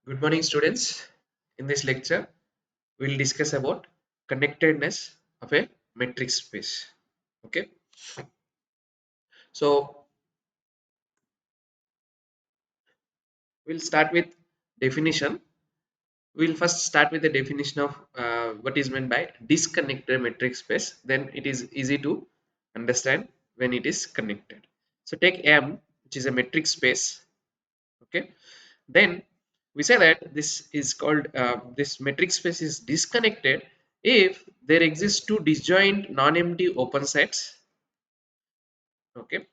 Good morning, students. In this lecture, we'll discuss about connectedness of a metric space. Okay, so we'll start with definition. We'll first start with the definition of what is meant by disconnected metric space. Then it is easy to understand when it is connected. So take M, which is a metric space. Okay, then we say that this is called this metric space is disconnected if there exist two disjoint non-empty open sets. Okay,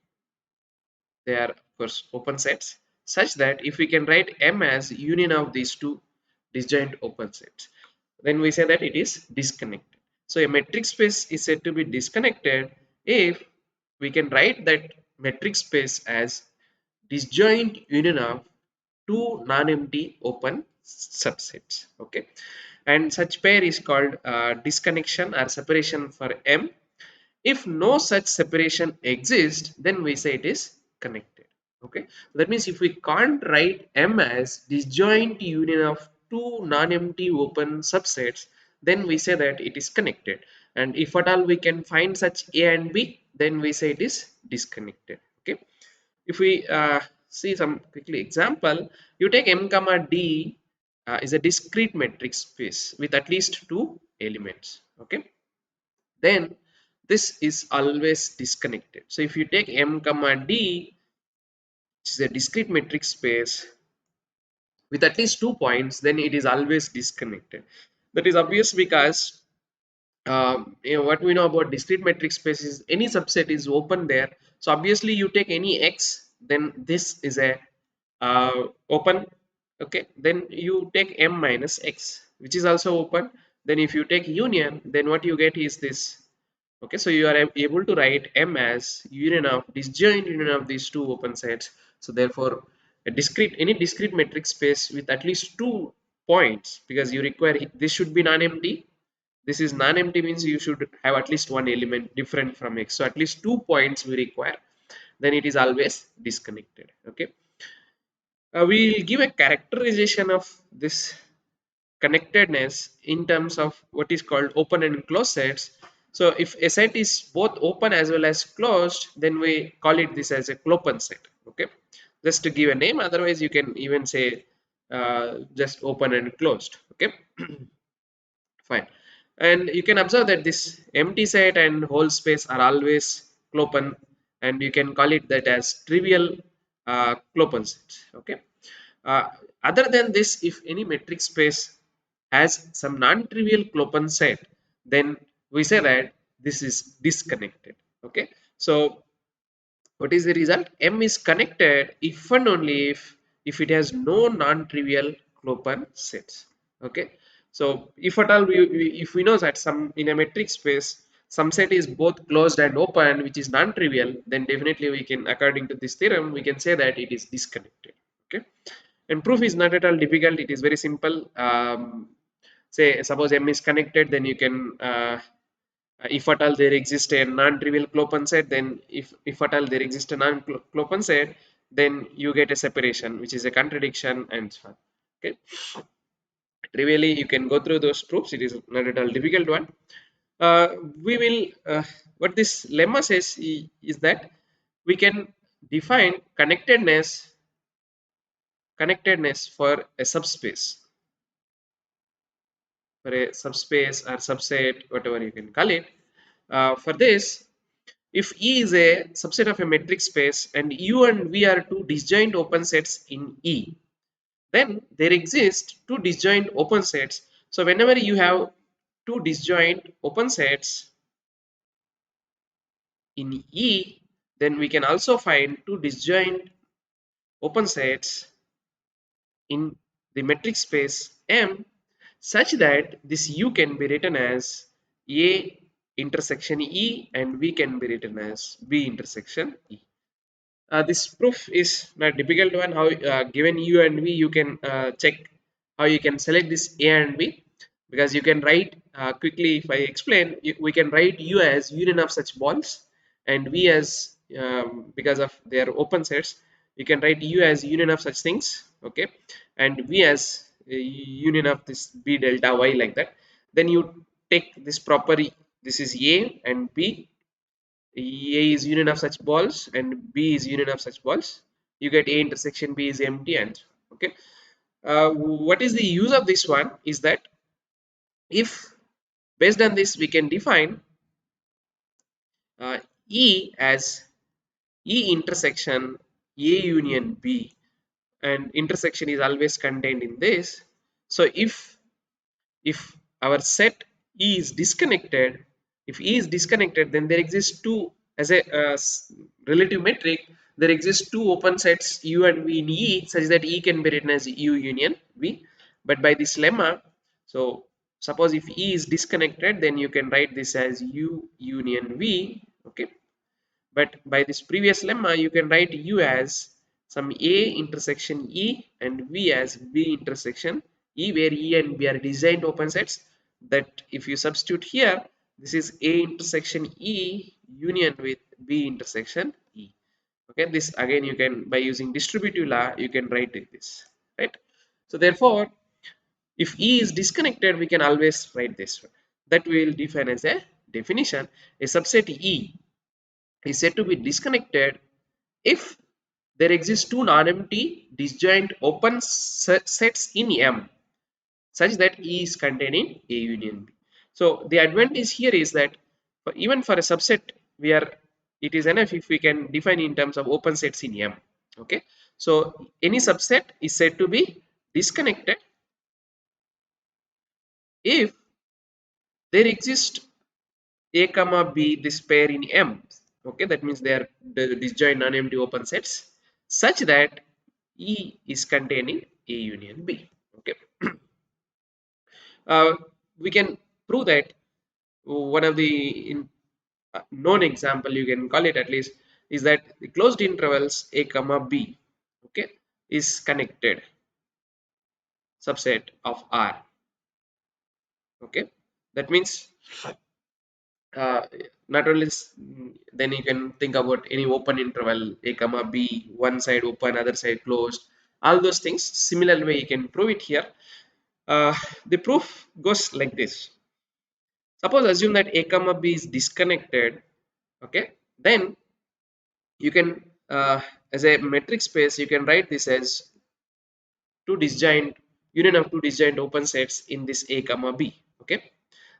they are of course open sets such that if we can write M as union of these two disjoint open sets, then we say that it is disconnected. So a metric space is said to be disconnected if we can write that metric space as disjoint union of two non-empty open subsets. Okay, and such pair is called disconnection or separation for M. If no such separation exists, then we say it is connected. Okay, that means if we can't write M as disjoint union of two non-empty open subsets, then we say that it is connected. And if at all we can find such A and B, then we say it is disconnected. Okay, if we see some quickly example, you take M comma D is a discrete metric space with at least two elements. Okay, then this is always disconnected. So if you take M comma D, which is a discrete metric space with at least 2 points, then it is always disconnected. That is obvious because what we know about discrete metric space is any subset is open there. So obviously you take any x, then this is a open. Okay, then you take M minus x, which is also open. Then if you take union, then what you get is this. Okay, so you are able to write M as union of disjoint union of these two open sets. So therefore, a discrete any discrete metric space with at least 2 points, because you require this should be non-empty. This is non-empty means you should have at least one element different from x. So at least 2 points we require. Then it is always disconnected. Okay, we will give a characterization of this connectedness in terms of what is called open and closed sets. So if a set is both open as well as closed, then we call it this as a Klopen set. Okay, just to give a name, otherwise you can even say just open and closed. Okay, fine. And you can observe that this empty set and whole space are always Klopen, and you can call it that as trivial Klopen sets. Okay, uh, other than this, if any metric space has some non-trivial Klopen set, then we say that this is disconnected. Okay, so what is the result? M is connected if and only if it has no non-trivial Klopen sets. Okay, so if at all if we know that some in a metric space some set is both closed and open, which is non-trivial, then definitely we can, according to this theorem, we can say that it is disconnected. Okay, and proof is not at all difficult. It is very simple. Say suppose M is connected, then you can if at all there exists a non-trivial Klopen set, then if at all there exists a non-Klopen set, then you get a separation, which is a contradiction and so on. Okay, trivially you can go through those proofs. It is not at all difficult one. Uh, we will what this lemma says is that we can define connectedness for a subspace, or subset, whatever you can call it. For this, if E is a subset of a metric space and U and V are two disjoint open sets in E, then there exist two disjoint open sets. So whenever you have two disjoint open sets in E, then we can also find two disjoint open sets in the metric space M, such that this U can be written as A intersection E and V can be written as B intersection E. This proof is not difficult one. How given U and V, you can check how you can select this A and B, because you can write quickly. If I explain, we can write U as union of such balls and V as because of their open sets, you can write U as union of such things. okay, and V as a union of this B delta Y like that. Then you take this proper, this is A and B. A is union of such balls and B is union of such balls. You get A intersection B is empty, and okay. What is the use of this one is that if based on this we can define E as E intersection A union B, and intersection is always contained in this. So if our set E is disconnected, if E is disconnected, then there exists two, as a relative metric, there exists two open sets U and V in E such that E can be written as U union V. But by this lemma, so suppose if E is disconnected, then you can write this as U union V, okay. But by this previous lemma, you can write U as some A intersection E and V as B intersection E, where E and B are disjoint open sets. That if you substitute here, this is A intersection E union with B intersection E. Okay, this again you can, by using distributive law, you can write it this, right? So therefore, if E is disconnected, we can always write this one. That we will define as a definition. A subset E is said to be disconnected if there exist two non-empty disjoint open sets in M such that E is contained in A union B. So the advantage here is that even for a subset, we are, it is enough if we can define in terms of open sets in M. Okay, so any subset is said to be disconnected if there exists A comma B, this pair in M. Okay, that means they are the disjoint non-empty open sets such that E is contained in A union B. Okay, uh, we can prove that one of the known example, you can call it at least, is that the closed intervals A comma B, okay, is connected subset of R. Okay, that means uh, not only then you can think about any open interval A comma B, one side open other side closed, all those things. Similar way you can prove it here. The proof goes like this. Suppose assume that A comma B is disconnected, okay, then you can as a metric space you can write this as two disjoint union of two disjoint open sets in this A comma B, okay.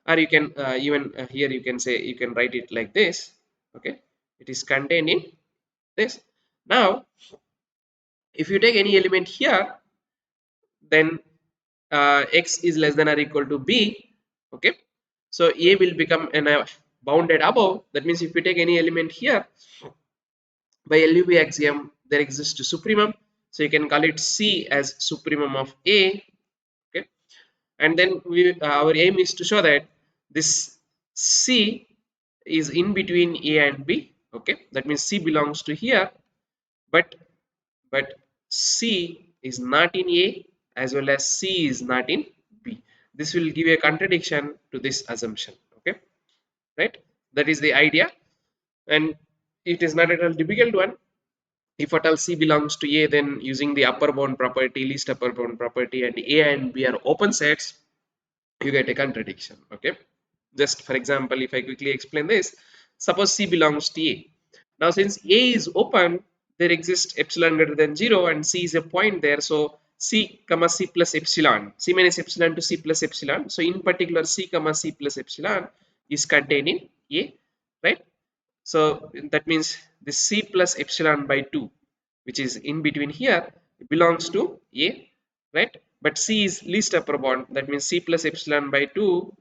Or you can even here you can say, you can write it like this, okay. It is contained in this. Now if you take any element here, then x is less than or equal to b, okay. So A will become an bounded above. That means if you take any element here, by LUV axiom there exists a supremum, so you can call it C as supremum of A, okay. And then our aim is to show that this C is in between A and B, okay. That means C belongs to here, but C is not in A as well as C is not in B. This will give a contradiction to this assumption, okay, right? That is the idea, and it is not at all difficult one. If at all C belongs to A, then using the upper bound property, least upper bound property, and A and B are open sets, you get a contradiction, okay. Just for example, if I quickly explain this, suppose C belongs to A. Now since A is open, there exists epsilon greater than 0 and C is a point there, so C comma C plus epsilon, C minus epsilon to C plus epsilon, so in particular C comma C plus epsilon is contained in A, right? So that means this C plus epsilon by 2, which is in between here, belongs to A, right? But C is least upper bound, that means C plus epsilon by 2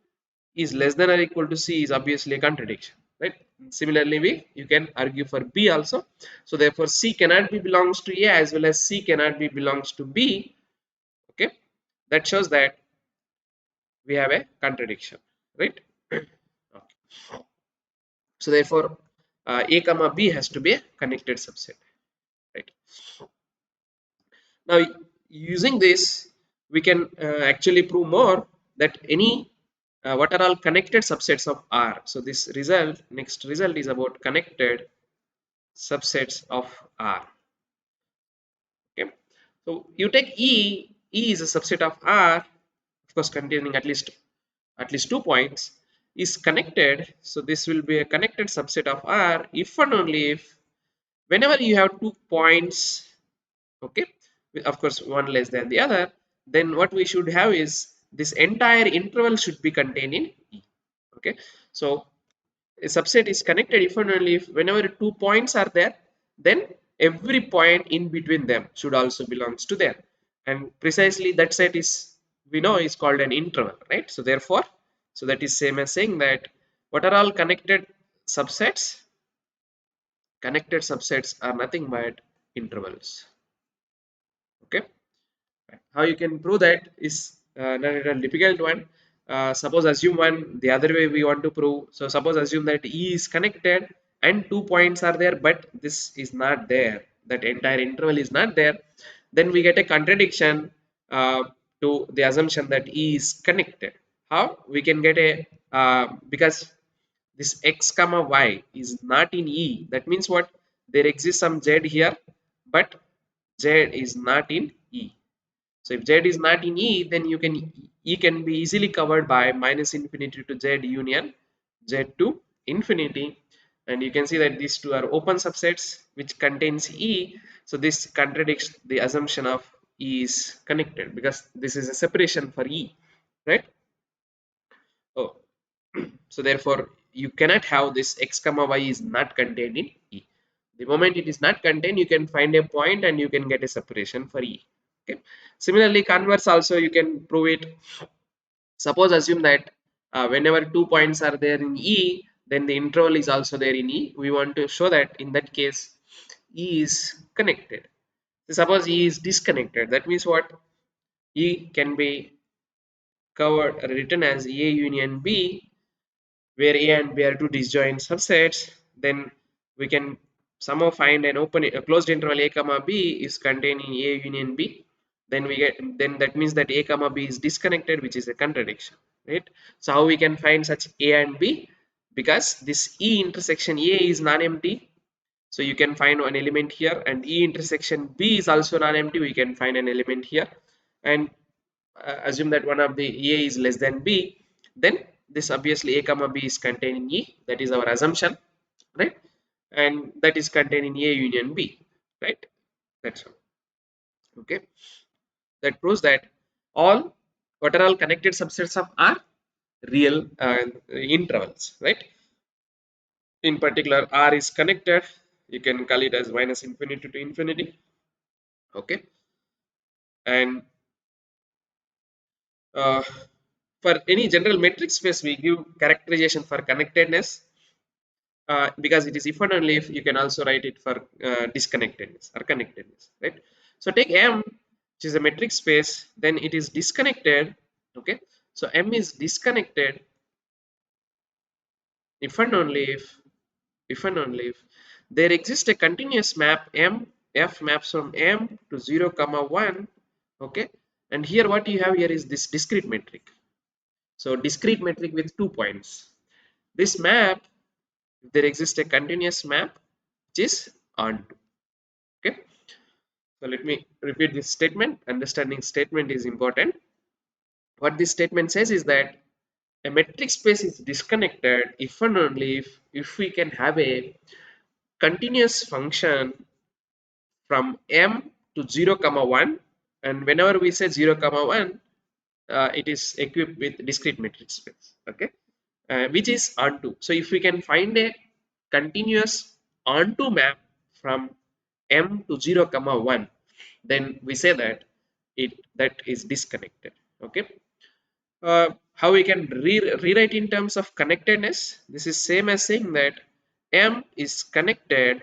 is less than or equal to C is obviously a contradiction, right? Similarly, you can argue for B also. So therefore, C cannot be belongs to A as well as C cannot be belongs to B, okay? That shows that we have a contradiction, right? Okay. So therefore, A comma B has to be a connected subset, right? Now, using this, we can actually prove more that any what are all connected subsets of R. So this result, next result is about connected subsets of R. Okay. So you take E is a subset of R, of course containing at least 2 points, is connected. So this will be a connected subset of R if and only if whenever you have 2 points, okay, of course one less than the other, then what we should have is this entire interval should be contained in E. Okay, so a subset is connected if and only if whenever 2 points are there, then every point in between them should also belongs to there, and precisely that set is, we know, is called an interval, right? So therefore, so that is same as saying that what are all connected subsets are nothing but intervals. Okay, how you can prove that is not a difficult one. Suppose assume one the other way we want to prove. So suppose assume that E is connected and 2 points are there, but this is not there, that entire interval is not there, then we get a contradiction to the assumption that E is connected. How we can get a because this x comma y is not in E, that means what, there exists some z here, but z is not in E. So if z is not in E, then E can be easily covered by minus infinity to z union z to infinity, and you can see that these two are open subsets which contains E. So this contradicts the assumption of E is connected because this is a separation for E, right? Oh, so therefore you cannot have this x comma y is not contained in E. The moment it is not contained, you can find a point and you can get a separation for E. Okay. Similarly, converse also you can prove it. Suppose assume that whenever 2 points are there in E, then the interval is also there in E. We want to show that in that case E is connected. So suppose E is disconnected. That means what? E can be covered written as A union B, where A and B are two disjoint subsets. Then we can somehow find an a closed interval A comma B is contained in A union B. Then that means that A comma B is disconnected, which is a contradiction, right? So how we can find such A and B? Because this E intersection A is non-empty, so you can find one element here, and E intersection B is also non-empty, we can find an element here, and assume that one of the A is less than B, then this obviously A comma B is contained in E, that is our assumption, right? And that is contained in A union B, right? That's all. Okay, that proves that all what are all connected subsets of R real intervals, right? In particular, R is connected, you can call it as minus infinity to infinity. Okay, and uh, for any general metric space we give characterization for connectedness, because it is if and only if, you can also write it for disconnectedness or connectedness, right? So take M, which is a metric space, then it is disconnected. Okay, so M is disconnected if and only if there exists a continuous map M, F maps from M to 0 comma 1. Okay, and here what you have here is this discrete metric. So discrete metric with 2 points. This map, if there exists a continuous map which is onto. Okay, so let me repeat this statement. Understanding statement is important. What this statement says is that a metric space is disconnected if and only if we can have a continuous function from M to 0 comma 1, and whenever we say 0 comma 1, it is equipped with discrete metric space. Okay, which is onto. So if we can find a continuous onto map from M to 0 comma 1, then we say that that is disconnected. Okay, how we can rewrite in terms of connectedness? This is same as saying that M is connected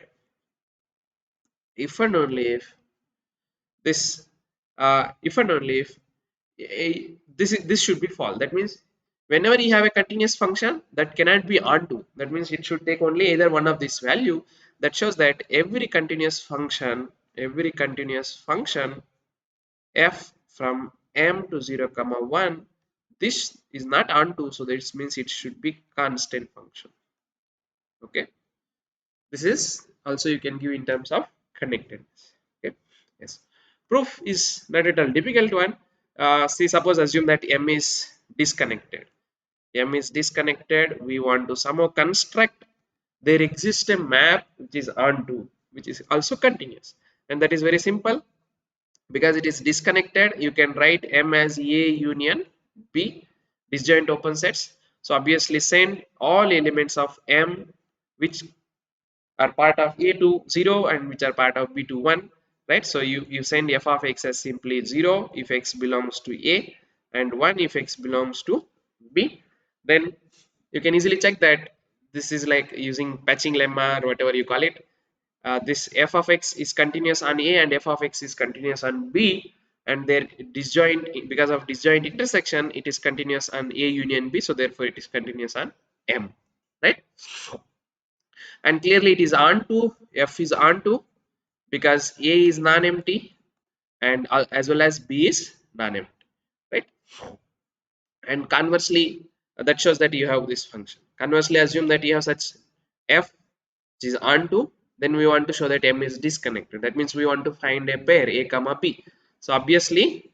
if and only if this if and only if this should be false. That means whenever you have a continuous function that cannot be onto, that means it should take only either one of this value. That shows that every continuous function f from m to 0 comma 1, this is not onto, so this means it should be constant function. Okay, this is also you can give in terms of connectedness. Okay, yes. proof is not at all difficult one. See, suppose assume that M is disconnected. M is disconnected. We want to somehow construct there exists a map which is onto, which is also continuous, and that is very simple. Because it is disconnected, you can write M as A union B, disjoint open sets. So obviously send all elements of M which are part of A to 0 and which are part of B to 1, right? So you send f of x as simply 0 if x belongs to A and 1 if x belongs to B. Then you can easily check that this is like using patching lemma or whatever you call it. This f of x is continuous on A and f of x is continuous on B, and their disjoint, because of disjoint intersection, it is continuous on A union B, so therefore it is continuous on M, right? And clearly it is onto, f is onto, because A is non-empty and as well as B is non-empty, right? And conversely, that shows that you have this function. Conversely, assume that you have such f which is onto, then we want to show that M is disconnected. That means we want to find a pair A comma B. So obviously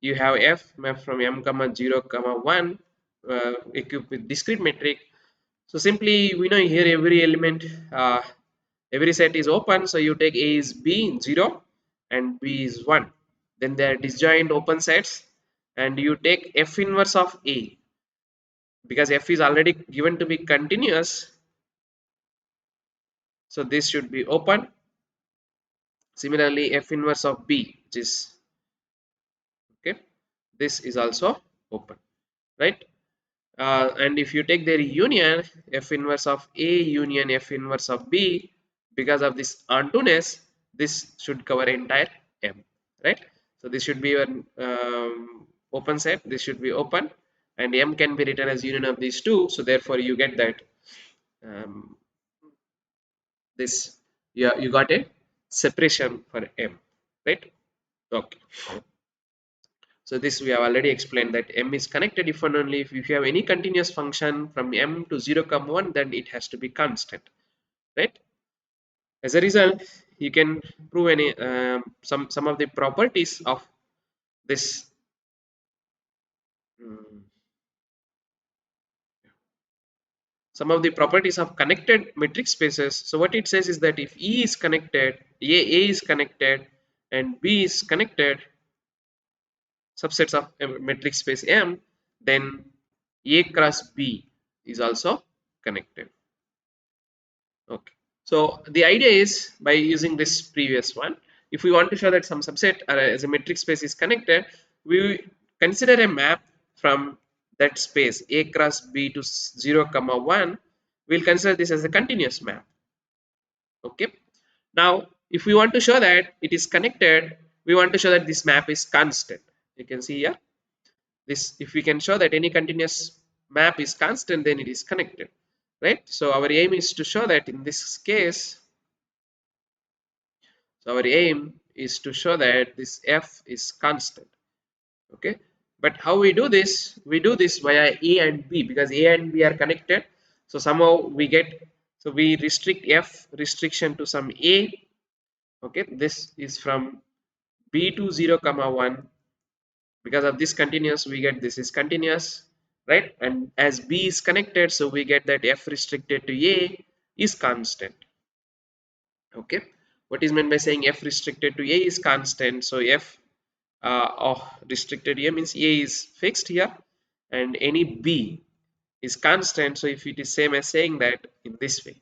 you have f map from M comma 0 comma 1 equipped with discrete metric. So simply we know here every element, every set is open, so you take A is B 0 and B is 1. Then they are disjoint open sets, and you take F inverse of A, because F is already given to be continuous, so this should be open. Similarly, F inverse of B, which is okay, this is also open, right? And if you take their union, F inverse of A union F inverse of B, because of this ontoness, this should cover entire M, right? So this should be your open set, this should be open, and M can be written as union of these two, so therefore you get that um, this, yeah, you got a separation for M, right? Okay. So this we have already explained that M is connected if and only if you have any continuous function from M to 0 comma 1, then it has to be constant, right? As a result, you can prove any some of the properties of this um, some of the properties of connected metric spaces. So what it says is that if E is connected, A is connected, and B is connected, subsets of a metric space M, then A cross B is also connected. Okay. So the idea is, by using this previous one, if we want to show that some subset as a metric space is connected, we consider a map from that space A cross B to 0 comma 1. We'll consider this as a continuous map. Okay. Now, if we want to show that it is connected, we want to show that this map is constant. You can see here this, if we can show that any continuous map is constant, then it is connected, right? So our aim is to show that in this case, so our aim is to show that this f is constant, okay? But how we do this? We do this via A and B, because A and B are connected. So somehow we get, so we restrict f restriction to some A, okay? This is from B to 0 comma 1. Because of this continuous, we get this is continuous, right? And as B is connected, so we get that f restricted to A is constant. Okay, what is meant by saying f restricted to A is constant? So f of restricted A means A is fixed here, and any B is constant. So if it is same as saying that in this way,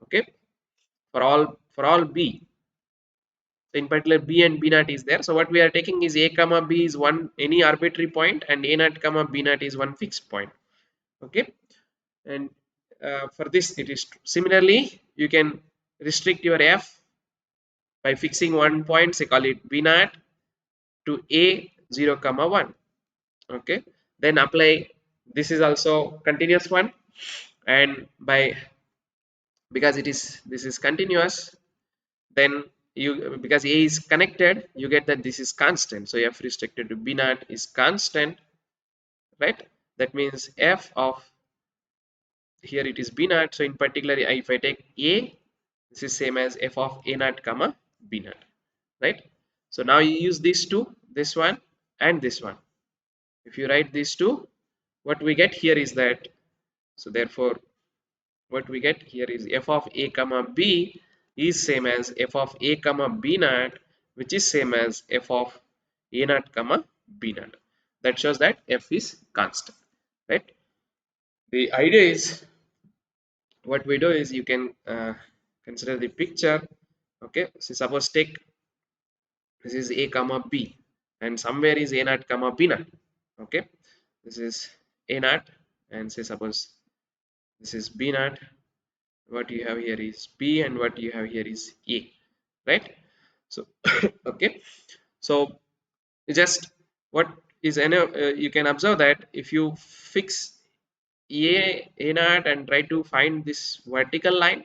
okay, for all B, so in particular B and B naught is there. So what we are taking is A comma B is one any arbitrary point, and A naught comma B naught is one fixed point. Okay, and for this it is similarly you can restrict your f by fixing one point, say call it B naught to A 0 comma 1. Okay, then apply, this is also continuous one, and by, because it is, this is continuous, then you, because A is connected, you get that this is constant. So f restricted to B naught is constant, right? That means f of, here it is B naught, so in particular if I take A, this is same as f of A naught comma B naught, right? So now you use these two, this one and this one. If you write these two, what we get here is that, so therefore what we get here is f of a comma b is same as f of a comma b naught, which is same as f of a naught comma b naught. That shows that f is constant, right? The idea is, what we do is, you can consider the picture. Okay, so suppose take this is a comma b and somewhere is a naught comma b naught. Okay, this is a naught and say suppose this is b naught. What you have here is b and what you have here is a, right? So okay, so just what is any you can observe that if you fix a naught and try to find this vertical line,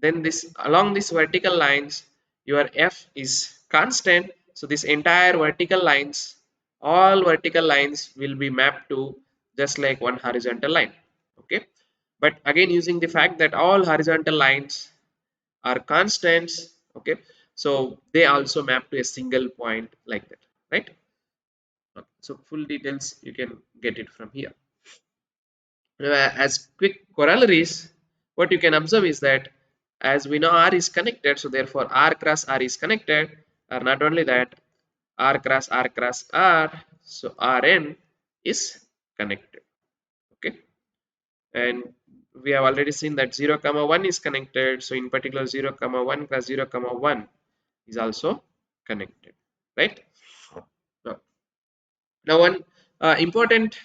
then this along this vertical lines your f is constant. So this entire vertical lines, all vertical lines will be mapped to just like one horizontal line. Okay, but again using the fact that all horizontal lines are constants, okay, so they also map to a single point like that, right? Okay, so full details you can get it from here. As quick corollaries, what you can observe is that as we know R is connected, so therefore R cross R is connected, or not only that, R cross R, so Rn is connected. Okay, and we have already seen that 0 comma 1 is connected, so in particular 0 comma 1 plus 0 comma 1 is also connected, right? Now, one important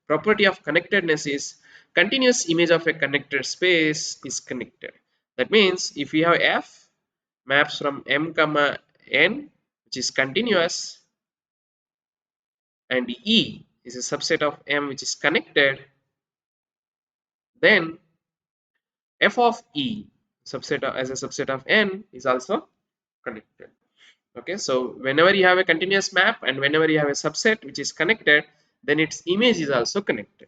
property of connectedness is continuous image of a connected space is connected. That means if we have f maps from m comma n, which is continuous, and e is a subset of m which is connected, then f of e subset of, as a subset of n is also connected. Okay, so whenever you have a continuous map and whenever you have a subset which is connected, then its image is also connected.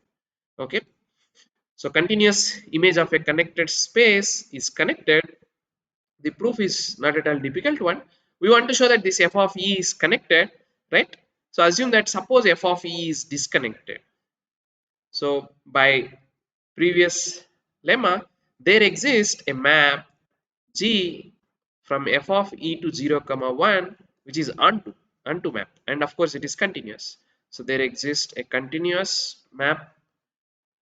Okay, so continuous image of a connected space is connected. The proof is not at all difficult one. We want to show that this f of e is connected, right? So assume that suppose f of e is disconnected. So by previous lemma, there exists a map G from f of e to 0 comma 1, which is onto map, and of course it is continuous. So there exists a continuous map,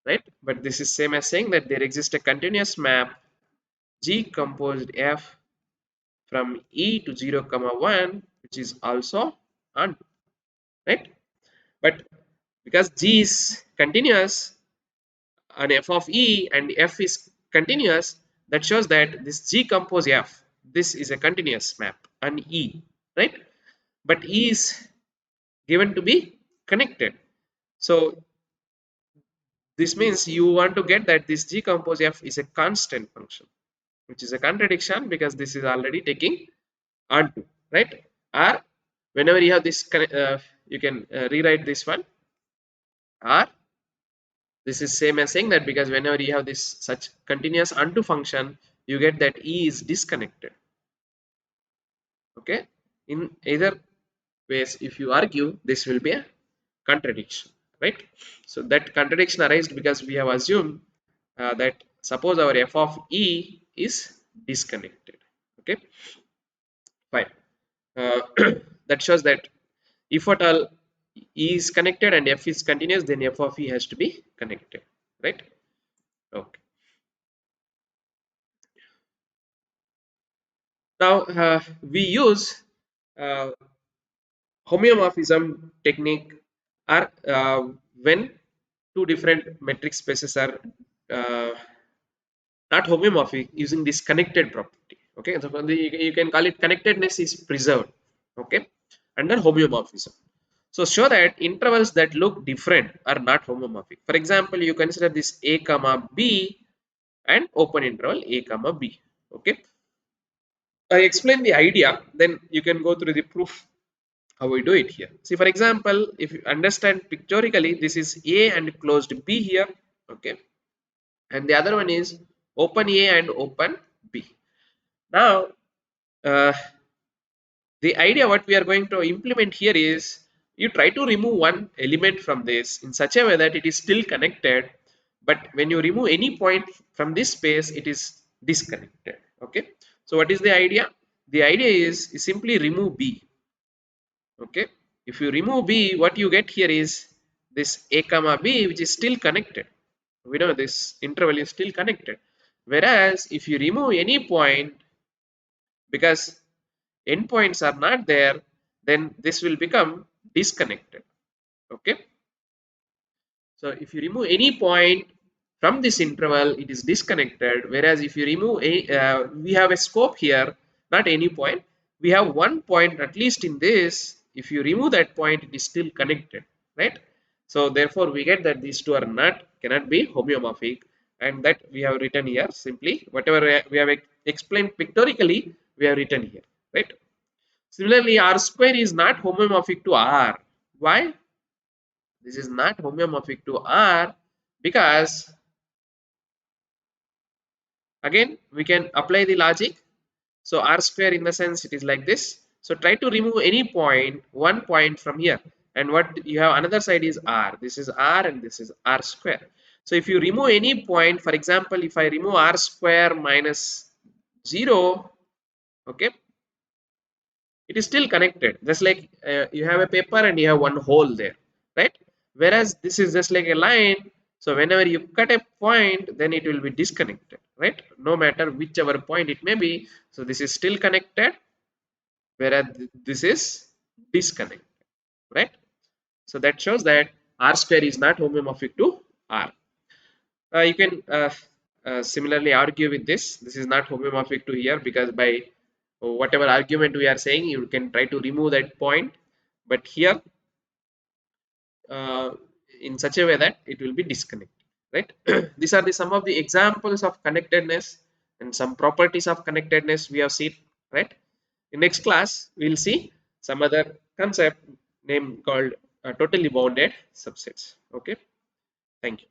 right? But this is same as saying that there exists a continuous map G composed f from e to 0 comma 1, which is also onto, right? But because G is continuous on f of e and f is continuous, that shows that this G compose f, this is a continuous map on e, right? But e is given to be connected. So this means you want to get that this G compose f is a constant function, which is a contradiction because this is already taking onto, right? Or whenever you have this, you can rewrite this one, or this is same as saying that because whenever you have this such continuous onto function, you get that e is disconnected. Okay, in either ways, if you argue, this will be a contradiction, right? So that contradiction arises because we have assumed that suppose our f of e is disconnected. Okay, fine. uh, that shows that if at all e is connected and f is continuous, then f of e has to be connected, right? Okay, now we use uh, homeomorphism technique, are when two different metric spaces are uh, not homeomorphic using this connected property. Okay, so you can call it connectedness is preserved, okay, under homeomorphism. So show that intervals that look different are not homomorphic. For example, you consider this a comma b and open interval a comma b. Okay, I explain the idea, then you can go through the proof how we do it here. See, for example, if you understand pictorially, this is a and closed b here, okay, and the other one is open a and open b. Now, uh, The idea what we are going to implement here is you try to remove one element from this in such a way that it is still connected, but when you remove any point from this space it is disconnected. Okay, so what is the idea? The idea is you simply remove b. Okay, if you remove b, what you get here is this a comma b, which is still connected. We know this interval is still connected, whereas if you remove any point, because endpoints are not there, then this will become disconnected. Okay, so if you remove any point from this interval, it is disconnected, whereas if you remove a we have a scope here, not any point, we have one point at least in this. If you remove that point, it is still connected, right? So therefore we get that these two are not, cannot be homeomorphic, and that we have written here simply whatever we have explained pictorially, we have written here, right? Similarly, R square is not homeomorphic to R. Why? This is not homeomorphic to R because again we can apply the logic. So R square in the sense it is like this. So try to remove any point, one point from here, and what you have another side is R. This is R and this is R square. So if you remove any point, for example, if I remove R square minus 0, okay, it is still connected, just like you have a paper and you have one hole there, right? Whereas this is just like a line, so whenever you cut a point, then it will be disconnected, right? No matter whichever point it may be, so this is still connected, whereas this is disconnected, right? So that shows that R square is not homeomorphic to R. You can similarly argue with this. This is not homeomorphic to here because by whatever argument we are saying, you can try to remove that point. But here, uh, in such a way that it will be disconnected, right? These are the some of the examples of connectedness and some properties of connectedness we have seen, right? In next class, we'll see some other concept named called totally bounded subsets. Okay, thank you.